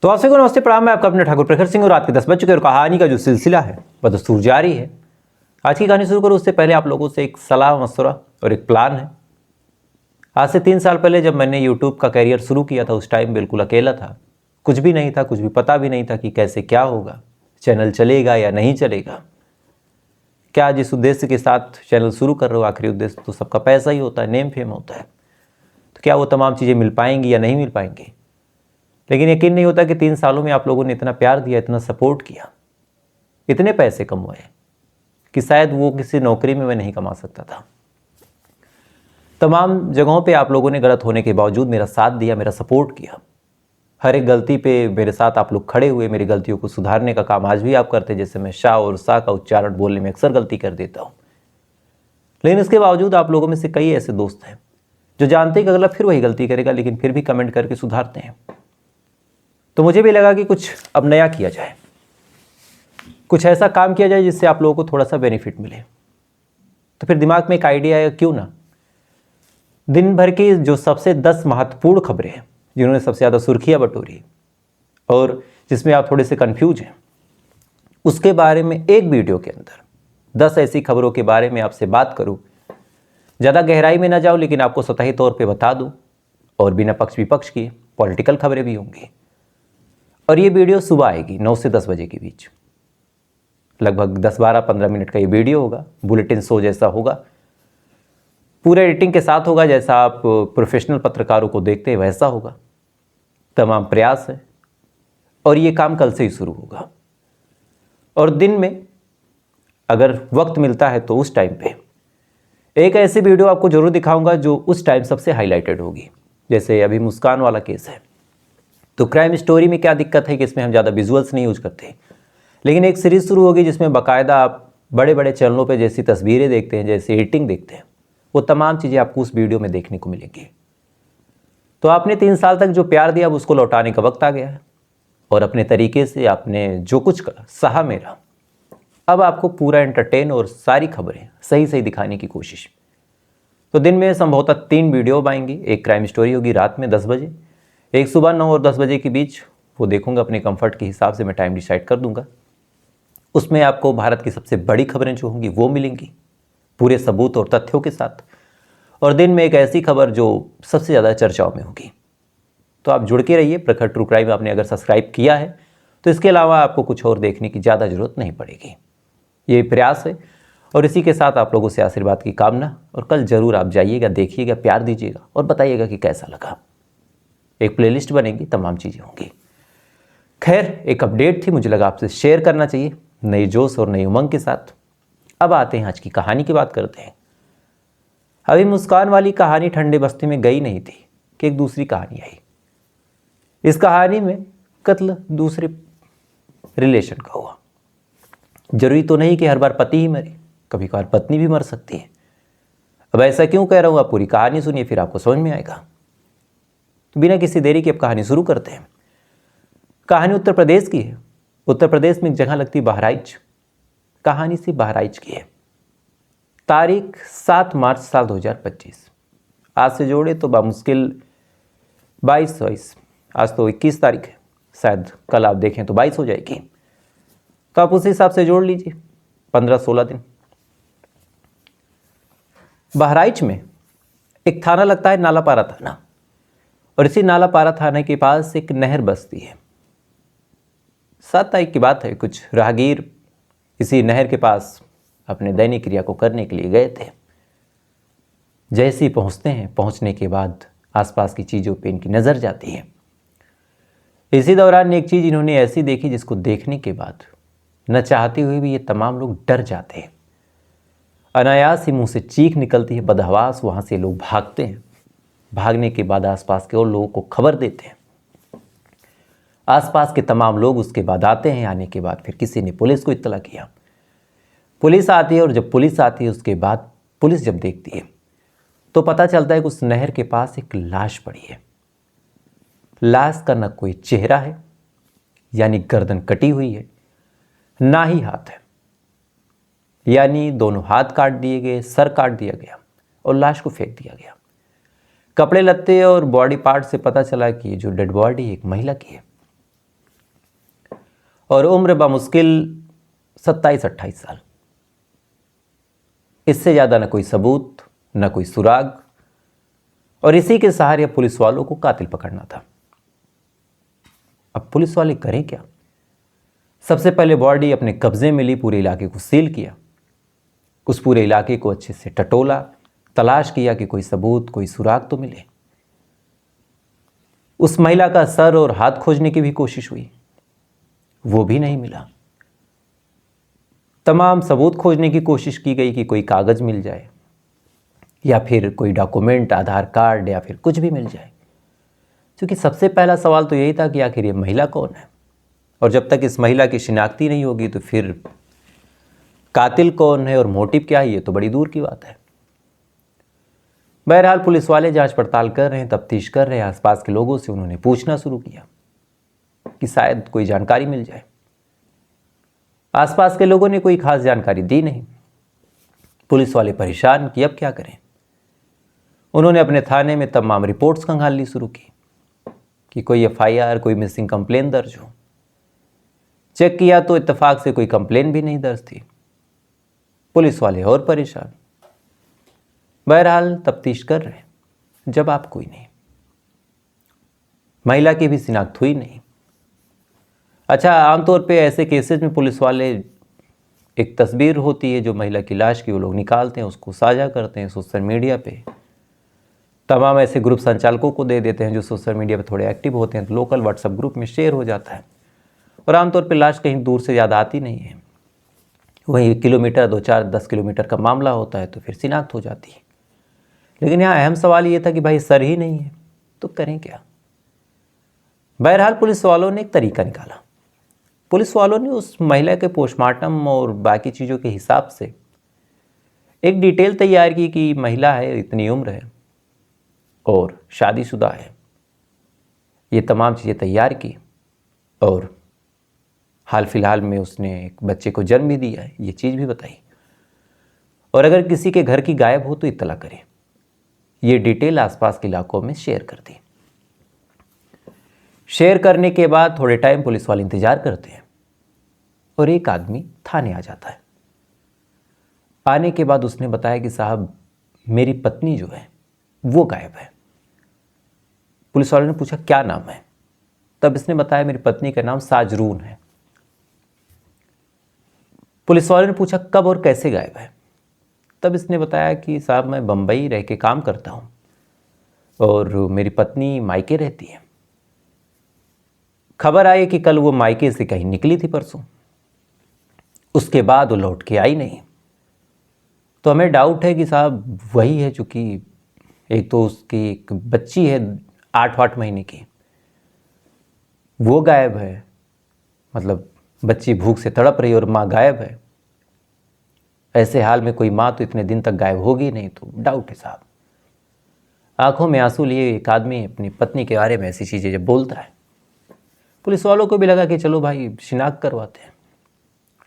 तो आप सभी को नमस्ते प्रणाम। मैं आपका अपने ठाकुर प्रखर सिंह और रात के 10 बज चुके और कहानी का जो सिलसिला है वह दस्तूर जारी है। आज की कहानी शुरू करूँ उससे पहले आप लोगों से एक सलाह मशवरा और एक प्लान है। आज से 3 साल पहले जब मैंने यूट्यूब का कैरियर शुरू किया था उस टाइम बिल्कुल अकेला था, कुछ भी नहीं था, कुछ भी पता भी नहीं था कि कैसे क्या होगा, चैनल चलेगा या नहीं चलेगा, क्या जिस उद्देश्य के साथ चैनल शुरू कर रहे हो आखिरी उद्देश्य तो सबका पैसा ही होता है, नेम फेम होता है, तो क्या वो तमाम चीज़ें मिल पाएंगी या नहीं मिल पाएंगी। लेकिन यकीन नहीं होता कि 3 सालों में आप लोगों ने इतना प्यार दिया, इतना सपोर्ट किया, इतने पैसे कमाए कि शायद वो किसी नौकरी में मैं नहीं कमा सकता था। तमाम जगहों पे आप लोगों ने गलत होने के बावजूद मेरा साथ दिया, मेरा सपोर्ट किया। हर एक गलती पे मेरे साथ आप लोग खड़े हुए, मेरी गलतियों को सुधारने का काम आज भी आप करते। जैसे मैं शाह और सा का उच्चारण बोलने में अक्सर गलती कर देता हूँ, लेकिन इसके बावजूद आप लोगों में से कई ऐसे दोस्त हैं जो जानते हैं कि अगला फिर वही गलती करेगा, लेकिन फिर भी कमेंट करके सुधारते हैं। तो मुझे भी लगा कि कुछ अब नया किया जाए, कुछ ऐसा काम किया जाए जिससे आप लोगों को थोड़ा सा बेनिफिट मिले। तो फिर दिमाग में एक आइडिया आया, क्यों ना दिन भर की जो सबसे 10 महत्वपूर्ण खबरें हैं जिन्होंने सबसे ज़्यादा सुर्खियाँ बटोरी और जिसमें आप थोड़े से कंफ्यूज हैं, उसके बारे में एक वीडियो के अंदर 10 ऐसी खबरों के बारे में आपसे बात करूं। ज़्यादा गहराई में ना जाऊं, लेकिन आपको सतही तौर पे बता दूं और बिना पक्ष विपक्ष किए। पॉलिटिकल खबरें भी होंगी और ये वीडियो सुबह आएगी 9 से 10 बजे के बीच। लगभग 10-12-15 मिनट का ये वीडियो होगा, बुलेटिन शो जैसा होगा, पूरे एडिटिंग के साथ होगा, जैसा आप प्रोफेशनल पत्रकारों को देखते हैं वैसा होगा। तमाम प्रयास है और ये काम कल से ही शुरू होगा। और दिन में अगर वक्त मिलता है तो उस टाइम पे एक ऐसी वीडियो आपको जरूर दिखाऊंगा जो उस टाइम सबसे हाईलाइटेड होगी। जैसे अभी मुस्कान वाला केस है, तो क्राइम स्टोरी में क्या दिक्कत है कि इसमें हम ज़्यादा विजुअल्स नहीं यूज करते, लेकिन एक सीरीज़ शुरू होगी जिसमें बाकायदा आप बड़े बड़े चैनलों पे जैसी तस्वीरें देखते हैं, जैसी एडिटिंग देखते हैं, वो तमाम चीज़ें आपको उस वीडियो में देखने को मिलेंगी। तो आपने 3 साल तक जो प्यार दिया अब उसको लौटाने का वक्त आ गया है और अपने तरीके से आपने जो कुछ करा सहा मेरा। अब आपको पूरा एंटरटेन और सारी खबरें सही सही दिखाने की कोशिश। तो दिन में संभवतः 3 वीडियो आएंगी। एक क्राइम स्टोरी होगी रात में 10 बजे, एक सुबह 9 और 10 बजे के बीच, वो देखूंगा अपने कंफर्ट के हिसाब से, मैं टाइम डिसाइड कर दूंगा। उसमें आपको भारत की सबसे बड़ी खबरें जो होंगी वो मिलेंगी पूरे सबूत और तथ्यों के साथ। और दिन में एक ऐसी खबर जो सबसे ज़्यादा चर्चाओं में होगी। तो आप जुड़ के रहिए। प्रखर ट्रू क्राइम आपने अगर सब्सक्राइब किया है तो इसके अलावा आपको कुछ और देखने की ज़्यादा जरूरत नहीं पड़ेगी। ये प्रयास है और इसी के साथ आप लोगों से आशीर्वाद की कामना। और कल जरूर आप जाइएगा, देखिएगा, प्यार दीजिएगा और बताइएगा कि कैसा लगा। एक प्लेलिस्ट बनेगी, तमाम चीज़ें होंगी। खैर, एक अपडेट थी, मुझे लगा आपसे शेयर करना चाहिए नई जोश और नई उमंग के साथ। अब आते हैं आज की कहानी की बात करते हैं। अभी मुस्कान वाली कहानी ठंडे बस्ती में गई नहीं थी कि एक दूसरी कहानी आई। इस कहानी में कत्ल दूसरे रिलेशन का हुआ। जरूरी तो नहीं कि हर बार पति ही मरे, कभी कभार पत्नी भी मर सकती है। अब ऐसा क्यों कह रहा हूं, आप पूरी कहानी सुनिए, फिर आपको समझ में आएगा। तो बिना किसी देरी के अब कहानी शुरू करते हैं। कहानी उत्तर प्रदेश की है। उत्तर प्रदेश में एक जगह लगती बहराइच। कहानी सी बहराइच की है। तारीख 7 मार्च साल 2025। आज से जोड़े तो बामुश्किल 22, आज तो 21 तारीख है, शायद कल आप देखें तो 22 हो जाएगी, तो आप उसी हिसाब से जोड़ लीजिए 15-16 दिन। बहराइच में एक थाना लगता है, नालापारा थाना, और इसी नालापारा थाने के पास एक नहर बसती है। 7 तारीख की बात है, कुछ राहगीर इसी नहर के पास अपने दैनिक क्रिया को करने के लिए गए थे। जैसे ही पहुंचते हैं, पहुंचने के बाद आसपास की चीज़ों पे इनकी नज़र जाती है। इसी दौरान एक चीज़ इन्होंने ऐसी देखी जिसको देखने के बाद न चाहते हुए भी ये तमाम लोग डर जाते हैं। अनायास ही मुंह से चीख निकलती है, बदहवास। वहाँ से लोग भागते हैं। भागने के बाद आसपास के और लोगों को खबर देते हैं। आसपास के तमाम लोग उसके बाद आते हैं। आने के बाद फिर किसी ने पुलिस को इत्तला किया। पुलिस आती है और जब पुलिस आती है उसके बाद पुलिस जब देखती है तो पता चलता है कि उस नहर के पास एक लाश पड़ी है। लाश का न कोई चेहरा है, यानी गर्दन कटी हुई है, ना ही हाथ है, यानी दोनों हाथ काट दिए गए, सर काट दिया गया और लाश को फेंक दिया गया। कपड़े लत्ते और बॉडी पार्ट से पता चला कि ये जो डेड बॉडी एक महिला की है। और उम्र बामुश्किल 27-28 साल। इससे ज़्यादा न कोई सबूत, न कोई सुराग, और इसी के सहारे पुलिस वालों को कातिल पकड़ना था। अब पुलिस वाले करें क्या? सबसे पहले बॉडी अपने कब्जे में ली, पूरे इलाके को सील किया, उस पूरे इलाके को अच्छे से टटोला, तलाश किया कि कोई सबूत, कोई सुराग तो मिले। उस महिला का सर और हाथ खोजने की भी कोशिश हुई, वो भी नहीं मिला। तमाम सबूत खोजने की कोशिश की गई कि कोई कागज मिल जाए या फिर कोई डॉक्यूमेंट, आधार कार्ड या फिर कुछ भी मिल जाए, क्योंकि सबसे पहला सवाल तो यही था कि आखिर ये महिला कौन है, और जब तक इस महिला की शिनाख्ती नहीं होगी तो फिर कातिल कौन है और मोटिव क्या है, ये तो बड़ी दूर की बात है। बहरहाल पुलिस वाले जांच पड़ताल कर रहे हैं, तफ्तीश कर रहे हैं। आसपास के लोगों से उन्होंने पूछना शुरू किया कि शायद कोई जानकारी मिल जाए। आसपास के लोगों ने कोई खास जानकारी दी नहीं। पुलिस वाले परेशान कि अब क्या करें। उन्होंने अपने थाने में तमाम रिपोर्ट्स खंगालनी शुरू की कि कोई FIR, कोई मिसिंग कंप्लेन दर्ज हो। चेक किया तो इत्तेफाक से कोई कंप्लेन भी नहीं दर्ज थी। पुलिस वाले और परेशान। बहरहाल तफ्तीश कर रहे, जब आप कोई नहीं, महिला की भी शिनाख्त हुई नहीं। अच्छा, आमतौर पे ऐसे केसेस में पुलिस वाले, एक तस्वीर होती है जो महिला की लाश की, वो लोग निकालते हैं, उसको साझा करते हैं सोशल मीडिया पे, तमाम ऐसे ग्रुप संचालकों को दे देते हैं जो सोशल मीडिया पे थोड़े एक्टिव होते हैं, तो लोकल व्हाट्सएप ग्रुप में शेयर हो जाता है। और आमतौर पे लाश कहीं दूर से ज़्यादा आती नहीं है, वहीं 1 किलोमीटर, 2-4-10 किलोमीटर का मामला होता है तो फिर शिनाख्त हो जाती है। लेकिन यहाँ अहम सवाल ये था कि भाई सर ही नहीं है तो करें क्या। बहरहाल पुलिस वालों ने एक तरीका निकाला। पुलिस वालों ने उस महिला के पोस्टमार्टम और बाकी चीज़ों के हिसाब से एक डिटेल तैयार की कि महिला है, इतनी उम्र है और शादीशुदा है। ये तमाम चीज़ें तैयार की और हाल फिलहाल में उसने एक बच्चे को जन्म भी दिया है, ये चीज़ भी बताई। और अगर किसी के घर की गायब हो तो इत्तला करें। ये डिटेल आसपास के इलाकों में शेयर कर दी। शेयर करने के बाद थोड़े टाइम पुलिस वाले इंतजार करते हैं और एक आदमी थाने आ जाता है। आने के बाद उसने बताया कि साहब, मेरी पत्नी जो है वो गायब है। पुलिस वालों ने पूछा क्या नाम है, तब इसने बताया मेरी पत्नी का नाम साजरून है। पुलिस वालों ने पूछा कब और कैसे गायब है, तब इसने बताया कि साहब मैं बम्बई रह के काम करता हूँ और मेरी पत्नी मायके रहती है। खबर आई कि कल वो मायके से कहीं निकली थी परसों, उसके बाद वो लौट के आई नहीं। तो हमें डाउट है कि साहब वही है, चूँकि एक तो उसकी एक बच्ची है 8 महीने की, वो गायब है, मतलब बच्ची भूख से तड़प रही और माँ गायब है। ऐसे हाल में कोई माँ तो इतने दिन तक गायब होगी नहीं, तो डाउट है साहब। आंखों में आंसू लिए एक आदमी अपनी पत्नी के बारे में ऐसी चीज़ें जब बोलता है, पुलिस वालों को भी लगा कि चलो भाई शिनाख्त करवाते हैं,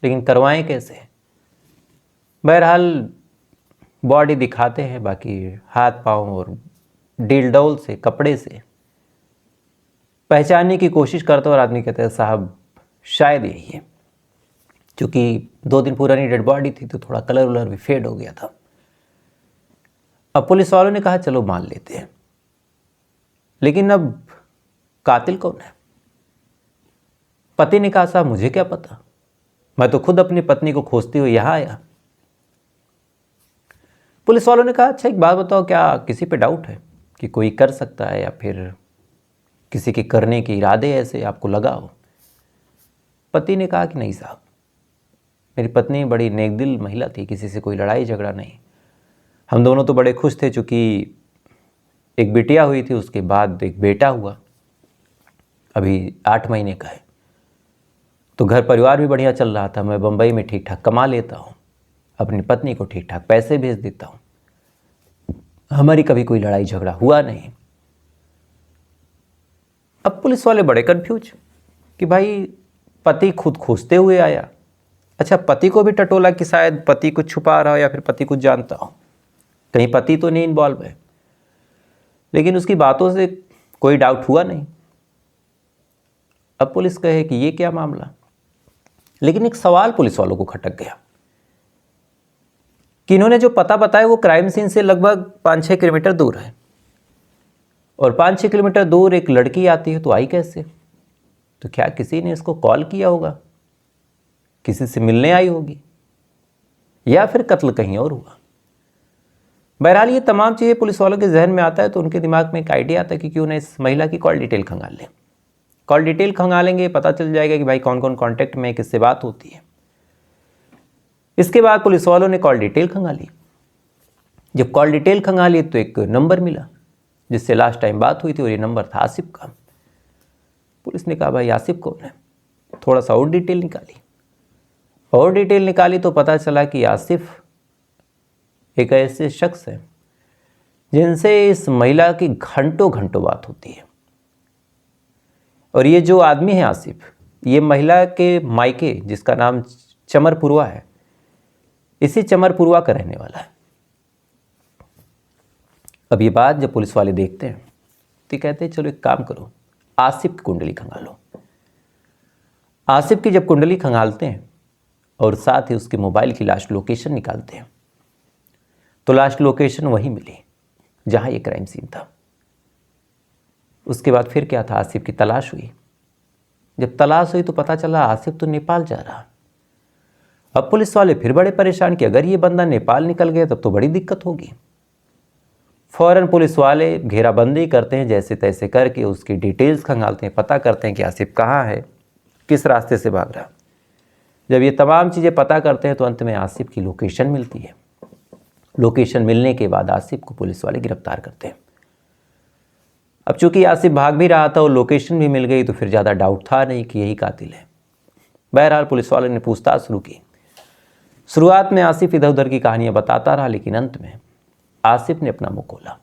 लेकिन करवाएं कैसे। बहरहाल बॉडी दिखाते हैं, बाकी हाथ पाँव और डील से, कपड़े से पहचानने की कोशिश करते और आदमी कहते हैं साहब शायद यही है, क्योंकि 2 दिन पुरानी डेड बॉडी थी तो थोड़ा कलर वलर भी फेड हो गया था। अब पुलिस वालों ने कहा चलो मान लेते हैं, लेकिन अब कातिल कौन है। पति ने कहा साहब मुझे क्या पता, मैं तो खुद अपनी पत्नी को खोजते हुए यहाँ आया। पुलिस वालों ने कहा अच्छा एक बात बताओ, क्या किसी पे डाउट है कि कोई कर सकता है या फिर किसी के करने के इरादे ऐसे आपको लगा हो। पति ने कहा कि नहीं साहब, मेरी पत्नी बड़ी नेकदिल महिला थी, किसी से कोई लड़ाई झगड़ा नहीं। हम दोनों तो बड़े खुश थे, चूँकि एक बिटिया हुई थी, उसके बाद एक बेटा हुआ, अभी 8 महीने का है, तो घर परिवार भी बढ़िया चल रहा था। मैं बम्बई में ठीक ठाक कमा लेता हूँ, अपनी पत्नी को ठीक ठाक पैसे भेज देता हूँ, हमारी कभी कोई लड़ाई झगड़ा हुआ नहीं। अब पुलिस वाले बड़े कन्फ्यूज कि भाई पति खुद खोजते हुए आया, अच्छा पति को भी टटोला कि शायद पति कुछ छुपा रहा हो या फिर पति कुछ जानता हो, कहीं पति तो नहीं इन्वॉल्व है। लेकिन उसकी बातों से कोई डाउट हुआ नहीं। अब पुलिस कहे कि ये क्या मामला, लेकिन एक सवाल पुलिस वालों को खटक गया कि इन्होंने जो पता बताया वो क्राइम सीन से लगभग 5-6 किलोमीटर दूर है, और 5-6 किलोमीटर दूर एक लड़की आती है तो आई कैसे? तो क्या किसी ने इसको कॉल किया होगा, किसी से मिलने आई होगी, या फिर कत्ल कहीं और हुआ? बहरहाल ये तमाम चीज़ें पुलिस वालों के जहन में आता है तो उनके दिमाग में एक आइडिया आता है कि क्यों ना इस महिला की कॉल डिटेल खंगाल लें। कॉल डिटेल खंगालेंगे, पता चल जाएगा कि भाई कौन कौन कांटेक्ट में, किससे बात होती है। इसके बाद पुलिस वालों ने कॉल डिटेल खंगाली। जब कॉल डिटेल खंगाली तो एक नंबर मिला जिससे लास्ट टाइम बात हुई थी, और ये नंबर था आसिफ का। पुलिस ने कहा भाई आसिफ कौन है? थोड़ा सा और डिटेल निकाली तो पता चला कि आसिफ एक ऐसे शख्स है जिनसे इस महिला की घंटों घंटों बात होती है। और ये जो आदमी है आसिफ, ये महिला के मायके जिसका नाम चमरपुरवा है, इसी चमरपुरवा का रहने वाला है। अब ये बात जब पुलिस वाले देखते हैं तो कहते हैं चलो एक काम करो, आसिफ की कुंडली खंगालो। आसिफ की जब कुंडली खंगालते हैं और साथ ही उसके मोबाइल की लास्ट लोकेशन निकालते हैं तो लास्ट लोकेशन वहीं मिली जहां ये क्राइम सीन था। उसके बाद फिर क्या था, आसिफ की तलाश हुई। जब तलाश हुई तो पता चला आसिफ तो नेपाल जा रहा। अब पुलिस वाले फिर बड़े परेशान कि अगर ये बंदा नेपाल निकल गया तब तो बड़ी दिक्कत होगी। फौरन पुलिस वाले घेराबंदी करते हैं, जैसे तैसे करके उसकी डिटेल्स खंगालते हैं, पता करते हैं कि आसिफ कहाँ है, किस रास्ते से भाग रहा। जब ये तमाम चीज़ें पता करते हैं तो अंत में आसिफ की लोकेशन मिलती है। लोकेशन मिलने के बाद आसिफ को पुलिस वाले गिरफ्तार करते हैं। अब चूंकि आसिफ भाग भी रहा था और लोकेशन भी मिल गई तो फिर ज़्यादा डाउट था नहीं कि यही कातिल है। बहरहाल पुलिस वालों ने पूछताछ शुरू की। शुरुआत में आसिफ इधर उधर की कहानियां बताता रहा, लेकिन अंत में आसिफ ने अपना मुंह खोला।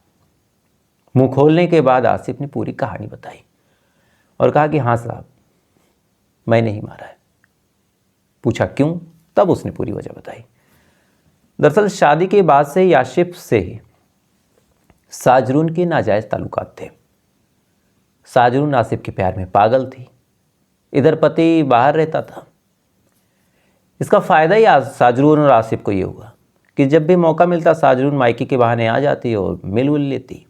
मुंह खोलने के बाद आसिफ ने पूरी कहानी बताई और कहा कि हाँ साहब, मैंने ही मारा है। पूछा क्यों? तब उसने पूरी वजह बताई। दरअसल शादी के बाद से ही आसिफ से साजरून के नाजायज़ ताल्लुकात थे। साजरून आसिफ के प्यार में पागल थी। इधर पति बाहर रहता था। इसका फ़ायदा ही साजरून और आसिफ को ये हुआ कि जब भी मौका मिलता साजरून मायके के बहाने आ जाती और मिल लेती।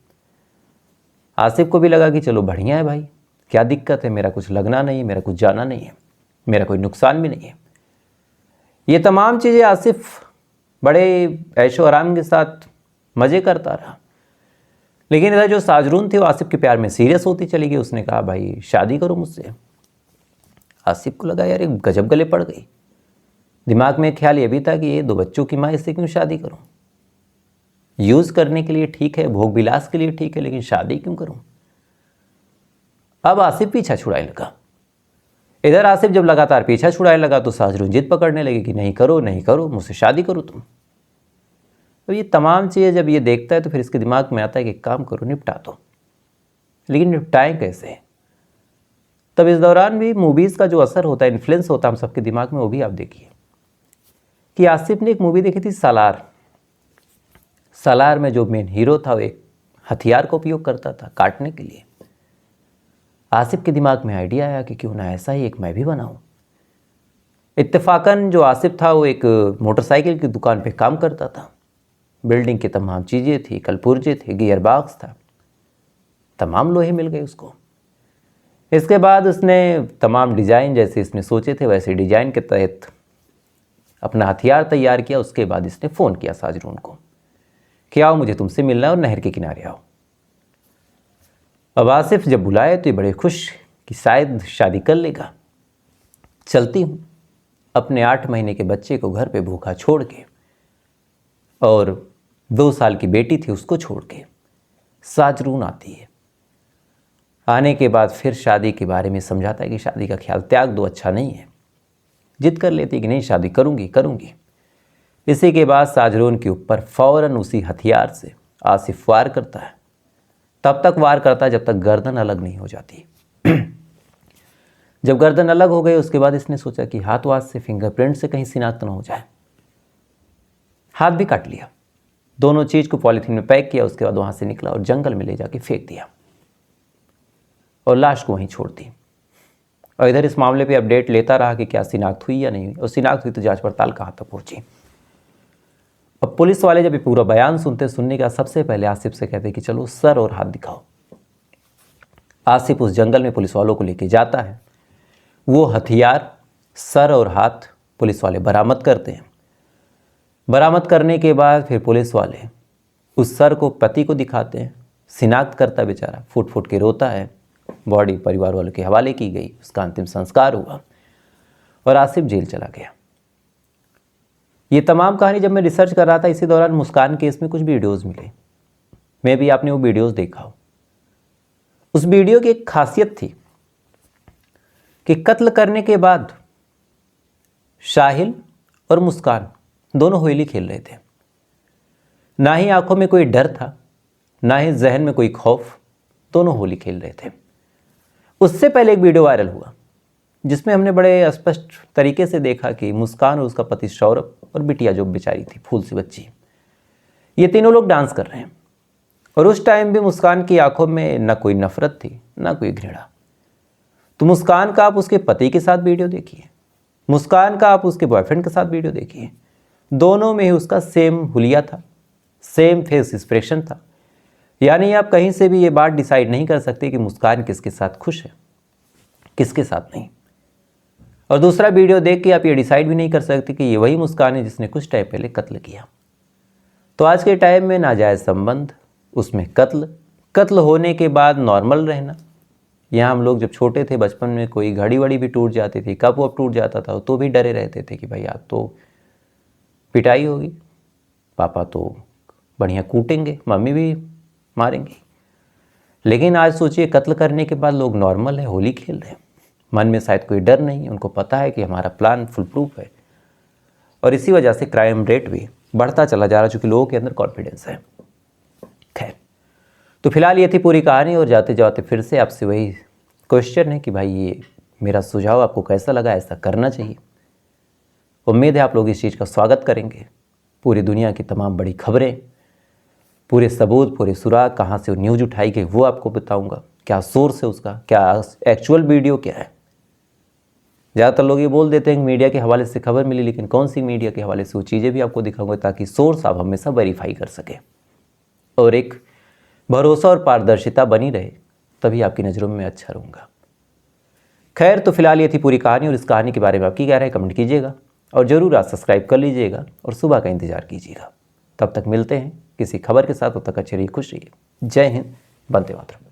आसिफ को भी लगा कि चलो बढ़िया है भाई, क्या दिक्कत है, मेरा कुछ लगना नहीं है, मेरा कुछ जाना नहीं है, मेरा कोई नुकसान भी नहीं है। ये तमाम चीज़ें आसिफ बड़े ऐशो आराम के साथ मज़े करता रहा। लेकिन इधर जो साजरून थी वो आसिफ के प्यार में सीरियस होती चली गई। उसने कहा भाई शादी करो मुझसे। आसिफ को लगा यार एक गजब गले पड़ गई। दिमाग में ख्याल ये भी था कि ये 2 बच्चों की माँ, इससे क्यों शादी करूं? यूज़ करने के लिए ठीक है, भोग विलास के लिए ठीक है, लेकिन शादी क्यों करूं? अब आसिफ पीछा छुड़ाने लगा। इधर आसिफ जब लगातार पीछा छुड़ाने लगा तो साजरून जिद पकड़ने लगी कि नहीं करो नहीं करो, मुझसे शादी करो तुम। तो ये तमाम चीज़ें जब ये देखता है तो फिर इसके दिमाग में आता है कि एक काम करो, निपटा दो। लेकिन निपटाएं कैसे? तब इस दौरान भी मूवीज़ का जो असर होता है, इन्फ्लुएंस होता है हम सबके दिमाग में, वो भी आप देखिए कि आसिफ ने एक मूवी देखी थी सालार। सालार में जो मेन हीरो था वो एक हथियार का उपयोग करता था काटने के लिए। आसिफ के दिमाग में आइडिया आया कि क्यों ना ऐसा ही एक मैं भी बनाऊं। इत्तेफाकन जो आसिफ था वो एक मोटरसाइकिल की दुकान पे काम करता था। बिल्डिंग की तमाम चीज़ें थी, कलपुर्जे थे, गियर बॉक्स था, तमाम लोहे मिल गए उसको। इसके बाद उसने तमाम डिज़ाइन जैसे इसने सोचे थे वैसे डिज़ाइन के तहत अपना हथियार तैयार किया। उसके बाद इसने फ़ोन किया साजरून को कि आओ मुझे तुमसे मिलना है और नहर के किनारे आओ। अब आसिफ जब बुलाए तो ये बड़े खुश कि शायद शादी कर लेगा। चलती हूँ अपने 8 महीने के बच्चे को घर पे भूखा छोड़ के और 2 साल की बेटी थी उसको छोड़ के। साजरून आती है। आने के बाद फिर शादी के बारे में समझाता है कि शादी का ख्याल त्याग दो, अच्छा नहीं है। जिद कर लेती कि नहीं शादी करूँगी। इसी के बाद साजरून के ऊपर फ़ौरन उसी हथियार से आसिफ वार करता है। तब तक वार करता है जब तक गर्दन अलग नहीं हो जाती। जब गर्दन अलग हो गई उसके बाद इसने सोचा कि हाथ से फिंगरप्रिंट से कहीं शिनाख्त न हो जाए। हाथ भी काट लिया, दोनों चीज़ को पॉलीथीन में पैक किया। उसके बाद वहाँ से निकला और जंगल में ले जाके फेंक दिया और लाश को वहीं छोड़ दी। और इधर इस मामले पे अपडेट लेता रहा कि क्या शिनाख्त हुई या नहीं हुई, और शिनाख्त हुई तो जांच पड़ताल कहाँ तक पहुंची। अब पुलिस वाले जब ये पूरा बयान सुनने के बाद सबसे पहले आसिफ से कहते कि चलो सर और हाथ दिखाओ। आसिफ उस जंगल में पुलिस वालों को लेके जाता है। वो हथियार, सर और हाथ पुलिस वाले बरामद करते हैं। बरामद करने के बाद फिर पुलिस वाले उस सर को पति को दिखाते हैं। शिनाख्त करता बेचारा, फुट फुट के रोता है। बॉडी परिवार वालों के हवाले की गई, उसका अंतिम संस्कार हुआ और आसिफ जेल चला गया। ये तमाम कहानी जब मैं रिसर्च कर रहा था, इसी दौरान मुस्कान केस में कुछ वीडियोज़ मिले। मैं भी आपने वो वीडियोज़ देखा हो। उस वीडियो की एक खासियत थी कि कत्ल करने के बाद शाहिल और मुस्कान दोनों होली खेल रहे थे। ना ही आंखों में कोई डर था, ना ही जहन में कोई खौफ, दोनों होली खेल रहे थे। उससे पहले एक वीडियो वायरल हुआ जिसमें हमने बड़े स्पष्ट तरीके से देखा कि मुस्कान और उसका पति सौरभ और बिटिया जो बेचारी थी फूल सी बच्ची, ये तीनों लोग डांस कर रहे हैं। और उस टाइम भी मुस्कान की आंखों में ना कोई नफरत थी, ना कोई घृणा। तो मुस्कान का आप उसके पति के साथ वीडियो देखिए, मुस्कान का आप उसके बॉयफ्रेंड के साथ वीडियो देखिए, दोनों में ही उसका सेम हुलिया था, सेम फेस एक्सप्रेशन था। यानी आप कहीं से भी ये बात डिसाइड नहीं कर सकते कि मुस्कान किसके साथ खुश है, किसके साथ नहीं। और दूसरा वीडियो देख के आप ये डिसाइड भी नहीं कर सकते कि ये वही मुस्कान है जिसने कुछ टाइम पहले कत्ल किया। तो आज के टाइम में नाजायज़ संबंध, उसमें कत्ल होने के बाद नॉर्मल रहना। यहाँ हम लोग जब छोटे थे बचपन में कोई घड़ी वड़ी भी टूट जाती थी, कप वप टूट जाता था तो भी डरे रहते थे कि भाई आज तो पिटाई होगी, पापा तो बढ़िया कूटेंगे, मम्मी भी मारेंगी। लेकिन आज सोचिए कत्ल करने के बाद लोग नॉर्मल है, होली खेल रहे हैं, मन में शायद कोई डर नहीं है, उनको पता है कि हमारा प्लान फुल प्रूफ है। और इसी वजह से क्राइम रेट भी बढ़ता चला जा रहा, चूँकि लोगों के अंदर कॉन्फिडेंस है। खैर, तो फिलहाल ये थी पूरी कहानी। और जाते जाते फिर से आपसे वही क्वेश्चन है कि भाई ये मेरा सुझाव आपको कैसा लगा, ऐसा करना चाहिए। उम्मीद है आप लोग इस चीज़ का स्वागत करेंगे। पूरी दुनिया की तमाम बड़ी खबरें, पूरे सबूत, पूरे सुराग, कहाँ से वो न्यूज़ उठाई गई वो आपको बताऊंगा, क्या सोर्स है उसका, क्या एक्चुअल वीडियो क्या है। ज़्यादातर लोग ये बोल देते हैं कि मीडिया के हवाले से खबर मिली, लेकिन कौन सी मीडिया के हवाले से, वो चीज़ें भी आपको दिखाऊंगा ताकि सोर्स आप हमेशा वेरीफाई कर सकें और एक भरोसा और पारदर्शिता बनी रहे, तभी आपकी नज़रों में मैं अच्छा रहूँगा। खैर, तो फिलहाल ये थी पूरी कहानी। और इस कहानी के बारे में आप क्या कह रहे हैं कमेंट कीजिएगा और ज़रूर आप सब्सक्राइब कर लीजिएगा और सुबह का इंतज़ार कीजिएगा। तब तक मिलते हैं किसी खबर के साथ, तब तक अच्छे रहिए, खुश रहिए। जय हिंद, वंदे मातरम।